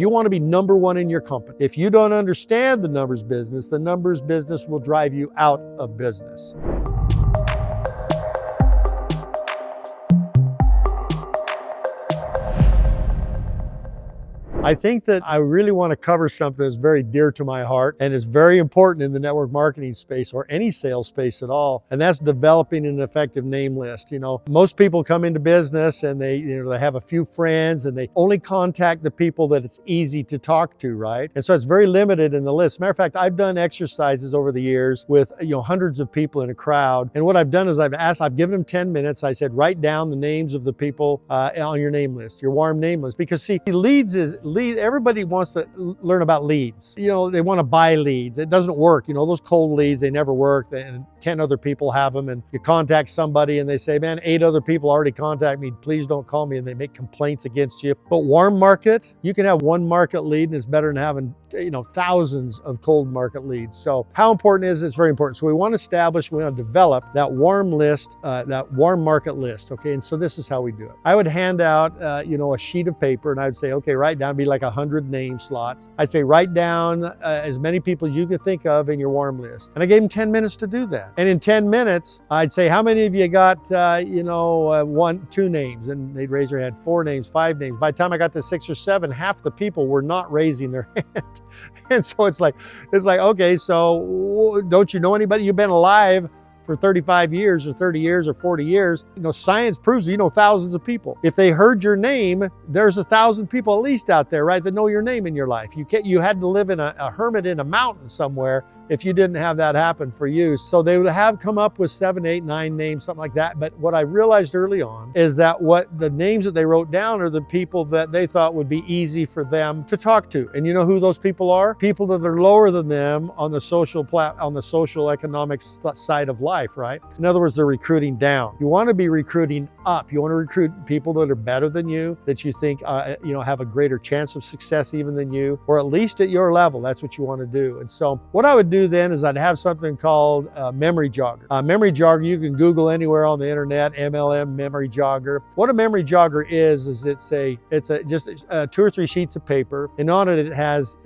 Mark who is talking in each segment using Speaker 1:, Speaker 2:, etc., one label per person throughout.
Speaker 1: You want to be number one in your company. If you don't understand the numbers business will drive you out of business. I think that I really want to cover something that's very dear to my heart and is very important in the network marketing space or any sales space at all, and that's developing an effective name list. Most people come into business and they have a few friends and they only contact the people that it's easy to talk to, right? And so it's very limited in the list. Matter of fact, I've done exercises over the years with hundreds of people in a crowd, and what I've done is I've given them 10 minutes. I said, write down the names of the people on your name list, your warm name list, because see, everybody wants to learn about leads. They want to buy leads. It doesn't work. Those cold leads, they never work. And 10 other people have them, and you contact somebody and they say, man, 8 other people already contact me. Please don't call me. And they make complaints against you. But warm market, you can have one market lead and it's better than having thousands of cold market leads. So how important is it? It's very important. So we want to develop that warm list, that warm market list. Okay. And so this is how we do it. I would hand out, a sheet of paper and I would say, okay, write down, be like 100 name slots. I'd say, write down as many people as you can think of in your warm list. And I gave them 10 minutes to do that. And in 10 minutes, I'd say, how many of you got, 2 names? And they'd raise their hand, 4 names, 5 names. By the time I got to 6 or 7, half the people were not raising their hand. And so it's like, okay, so don't you know anybody? You've been alive for 35 years or 30 years or 40 years. Science proves thousands of people. If they heard your name, there's 1,000 people at least out there, right, that know your name in your life. You had to live in a hermit in a mountain somewhere if you didn't have that happen for you. So they would have come up with 7, 8, 9 names, something like that. But what I realized early on is that what the names that they wrote down are the people that they thought would be easy for them to talk to. And you know who those people are? People that are lower than them on the social economic side of life, right? In other words, they're recruiting down. You want to be recruiting up. You want to recruit people that are better than you, that you think have a greater chance of success even than you, or at least at your level. That's what you want to do. And so what I would do then is I'd have something called a memory jogger. Memory jogger, you can Google anywhere on the internet, MLM memory jogger. What a memory jogger is it's just 2 or 3 sheets of paper, and on it has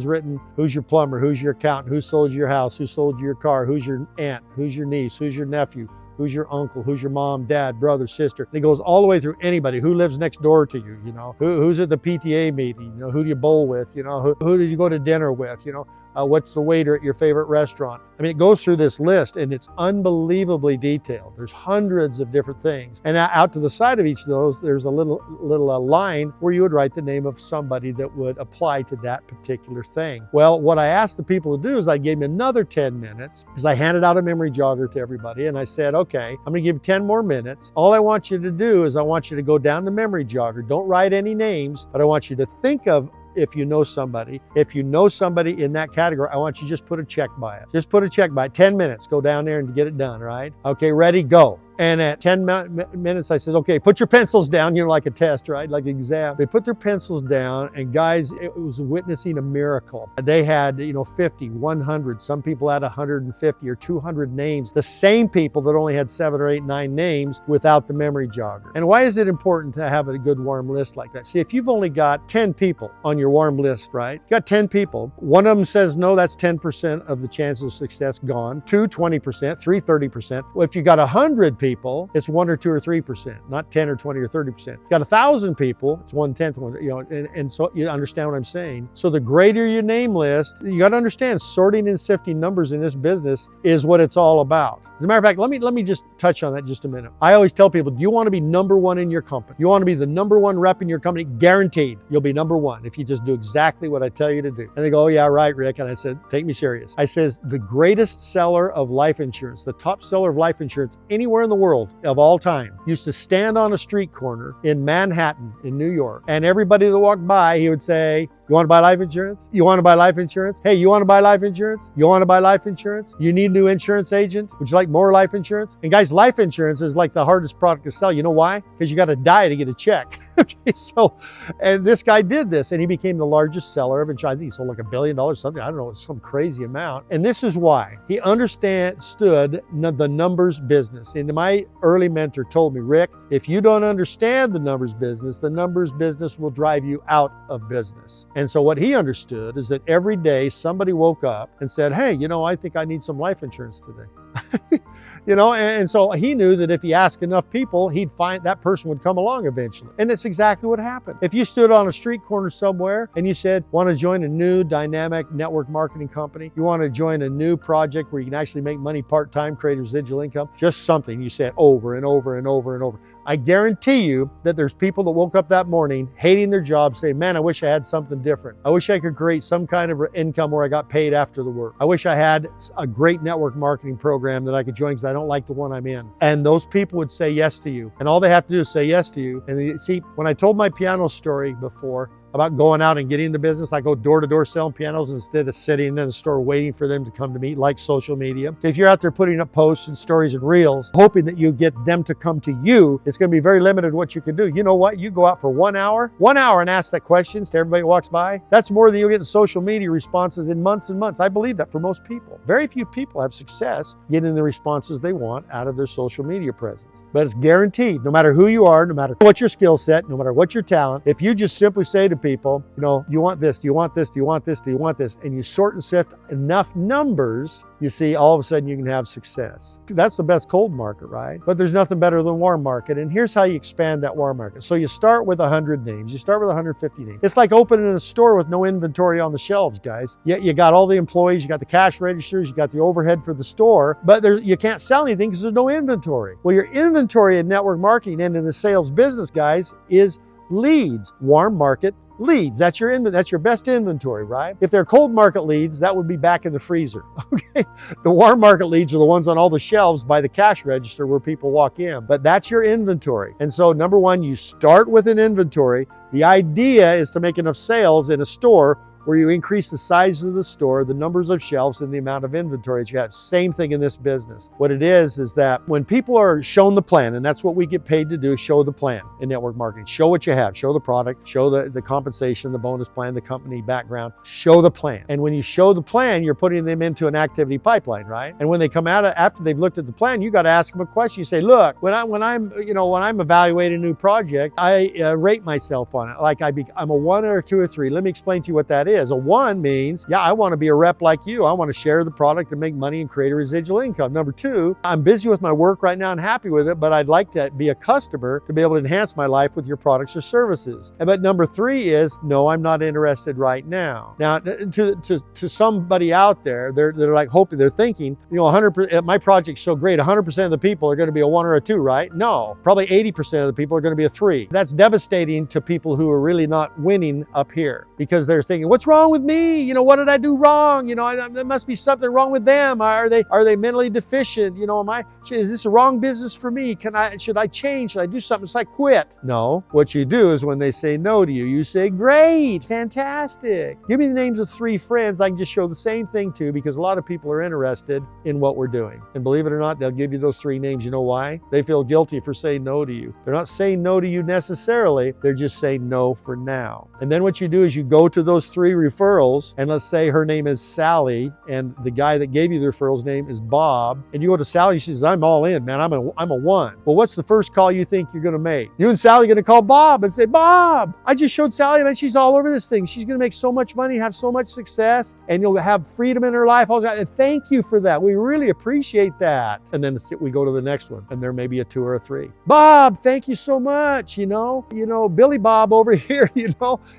Speaker 1: written who's your plumber, who's your accountant, who sold you your house, who sold you your car, who's your aunt, who's your niece, who's your nephew, who's your uncle, who's your mom, dad, brother, sister. And it goes all the way through anybody who lives next door to you, who's at the PTA meeting, who do you bowl with, who did you go to dinner with, what's the waiter at your favorite restaurant. I mean, it goes through this list and it's unbelievably detailed. There's hundreds of different things. And out to the side of each of those, there's a little line where you would write the name of somebody that would apply to that particular thing. Well, what I asked the people to do is I gave them another 10 minutes because I handed out a memory jogger to everybody. And I said, okay, I'm gonna give you 10 more minutes. All I want you to do is I want you to go down the memory jogger. Don't write any names, but I want you to think of if you know somebody. If you know somebody in that category, I want you to just put a check by it. Just put a check by it. 10 minutes, go down there and get it done, right? Okay, ready, go. And at 10 minutes, I said, okay, put your pencils down, like a test, right? Like an exam. They put their pencils down, and guys, it was witnessing a miracle. They had, 50, 100, some people had 150 or 200 names, the same people that only had 7 or 8, 9 names without the memory jogger. And why is it important to have a good warm list like that? See, if you've only got 10 people on your warm list, right? You got 10 people. One of them says no, that's 10% of the chances of success gone. 2, 20%, 3, 30%. Well, if you got 100 people, it's 1 or 2 or 3%, not 10 or 20 or 30%. You got 1,000 people, it's 1/10, and so you understand what I'm saying. So the greater your name list, you got to understand sorting and sifting numbers in this business is what it's all about. As a matter of fact, let me just touch on that just a minute. I always tell people, you want to be number 1 in your company. You want to be the number 1 rep in your company, guaranteed you'll be number 1 if you just do exactly what I tell you to do. And they go, oh yeah, right, Rick. And I said, take me serious. I says, the greatest seller of life insurance, the top seller of life insurance anywhere in the world of all time, used to stand on a street corner in Manhattan in New York, and everybody that walked by, he would say, you want to buy life insurance? You want to buy life insurance? Hey, you want to buy life insurance? You want to buy life insurance? You need a new insurance agent? Would you like more life insurance? And guys, life insurance is like the hardest product to sell. You know why? Because you got to die to get a check. Okay, so, and this guy did this, and he became the largest seller of insurance. I think he sold like $1 billion, something. I don't know, it's some crazy amount. And this is why. He understood the numbers business. And my early mentor told me, Rick, if you don't understand the numbers business will drive you out of business. And so what he understood is that every day somebody woke up and said, hey, I think I need some life insurance today. And so he knew that if he asked enough people, he'd find that person would come along eventually. And that's exactly what happened. If you stood on a street corner somewhere and you said, want to join a new dynamic network marketing company, you want to join a new project where you can actually make money part-time, create residual income, just something you said over and over and over and over. I guarantee you that there's people that woke up that morning hating their job saying, man, I wish I had something different. I wish I could create some kind of income where I got paid after the work. I wish I had a great network marketing program that I could join because I don't like the one I'm in. And those people would say yes to you. And all they have to do is say yes to you. And see, when I told my piano story before, about going out and getting in the business. I go door to door selling pianos instead of sitting in the store waiting for them to come to me, like social media. If you're out there putting up posts and stories and reels, hoping that you get them to come to you, it's going to be very limited what you can do. You know what? You go out for 1 hour and ask that questions to everybody who walks by. That's more than you'll get in social media responses in months and months. I believe that for most people. Very few people have success getting the responses they want out of their social media presence. But it's guaranteed, no matter who you are, no matter what your skill set, no matter what your talent, if you just simply say to people, you want this, do you want this, do you want this, do you want this, and you sort and sift enough numbers, you see, all of a sudden you can have success. That's the best cold market, right? But there's nothing better than warm market. And here's how you expand that warm market. So you start with 100 names. You start with 150 names. It's like opening a store with no inventory on the shelves, guys. Yet you got all the employees, you got the cash registers, you got the overhead for the store, but you can't sell anything because there's no inventory. Well, your inventory in network marketing and in the sales business, guys, is leads, warm market leads. That's your best inventory, right? If they're cold market leads, that would be back in the freezer. Okay. The warm market leads are the ones on all the shelves by the cash register where people walk in. But that's your inventory. And so number one, you start with an inventory. The idea is to make enough sales in a store where you increase the size of the store, the numbers of shelves, and the amount of inventory that you have. Same thing in this business. What it is that when people are shown the plan, and that's what we get paid to do, show the plan in network marketing. Show what you have, show the product, show the compensation, the bonus plan, the company background, show the plan. And when you show the plan, you're putting them into an activity pipeline, right? And when they come out after they've looked at the plan, you got to ask them a question. You say, look, when I'm evaluating a new project, I rate myself on it. Like I'm a 1 or a 2 or 3. Let me explain to you what that is. A 1 means, yeah, I want to be a rep like you. I want to share the product and make money and create a residual income. Number 2, I'm busy with my work right now and happy with it, but I'd like to be a customer to be able to enhance my life with your products or services. But number 3 is, no, I'm not interested right now. Now, to somebody out there, they're like hoping, they're thinking, 100%, my project's so great, 100% of the people are going to be a 1 or a 2, right? No, probably 80% of the people are going to be a 3. That's devastating to people who are really not winning up here because they're thinking, what's wrong with me? What did I do wrong? There must be something wrong with them. Are they mentally deficient? Is this a wrong business for me? Should I change? Should I do something? Should I quit? No. What you do is when they say no to you, you say, great, fantastic. Give me the names of 3 friends I can just show the same thing to, because a lot of people are interested in what we're doing. And believe it or not, they'll give you those 3 names. You know why? They feel guilty for saying no to you. They're not saying no to you necessarily. They're just saying no for now. And then what you do is you go to those 3 referrals, and let's say her name is Sally, and the guy that gave you the referral's name is Bob, and you go to Sally, she says, I'm all in, man, I'm a 1. Well, what's the first call you think you're gonna make? You and Sally are gonna call Bob and say, Bob, I just showed Sally, man, she's all over this thing. She's gonna make so much money, have so much success, and you'll have freedom in her life. And thank you for that. We really appreciate that. And then we go to the next one, and there may be a 2 or a 3. Bob, thank you so much. Billy Bob over here,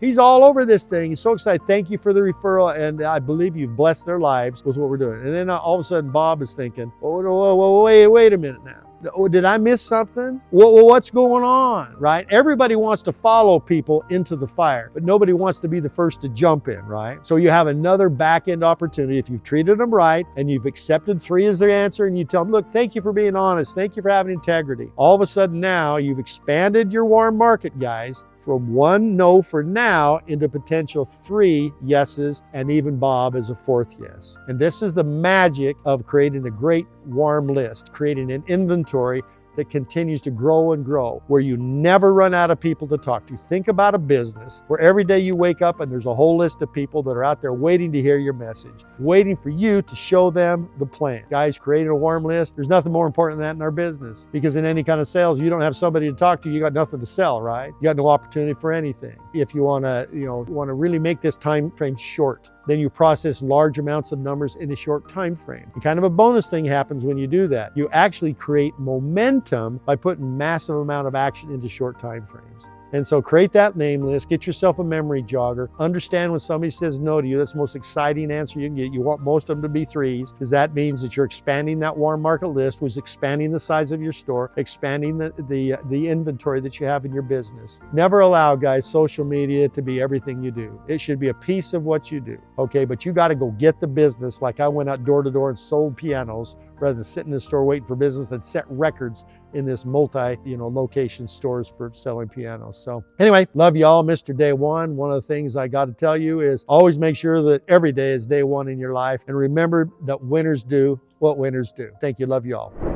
Speaker 1: he's all over this thing. He's so excited. Thank you for the referral, and I believe you've blessed their lives with what we're doing. And then all of a sudden, Bob is thinking, wait a minute now. Did I miss something? What's going on, right? Everybody wants to follow people into the fire, but nobody wants to be the first to jump in, right? So you have another back-end opportunity. If you've treated them right and you've accepted 3 as their answer, and you tell them, look, thank you for being honest. Thank you for having integrity. All of a sudden now you've expanded your warm market, guys, from 1 no for now into potential 3 yeses, and even Bob is a 4th yes. And this is the magic of creating a great warm list, creating an inventory that continues to grow and grow, where you never run out of people to talk to. Think about a business where every day you wake up and there's a whole list of people that are out there waiting to hear your message, waiting for you to show them the plan. Guys, creating a warm list, there's nothing more important than that in our business, because in any kind of sales, you don't have somebody to talk to, you got nothing to sell, right? You got no opportunity for anything. If you want to, really make this time frame short, then you process large amounts of numbers in a short time frame. And kind of a bonus thing happens when you do that. You actually create momentum by putting massive amount of action into short time frames. And so create that name list, get yourself a memory jogger, understand when somebody says no to you, that's the most exciting answer you can get. You want most of them to be 3s, because that means that you're expanding that warm market list, which is expanding the size of your store, expanding the inventory that you have in your business. Never allow, guys, social media to be everything you do. It should be a piece of what you do, okay? But you gotta go get the business, like I went out door to door and sold pianos, rather than sitting in the store waiting for business, and set records in this location stores for selling pianos. So anyway, love y'all. Mr. Day One. One of the things I got to tell you is always make sure that every day is day one in your life. And remember that winners do what winners do. Thank you. Love you all.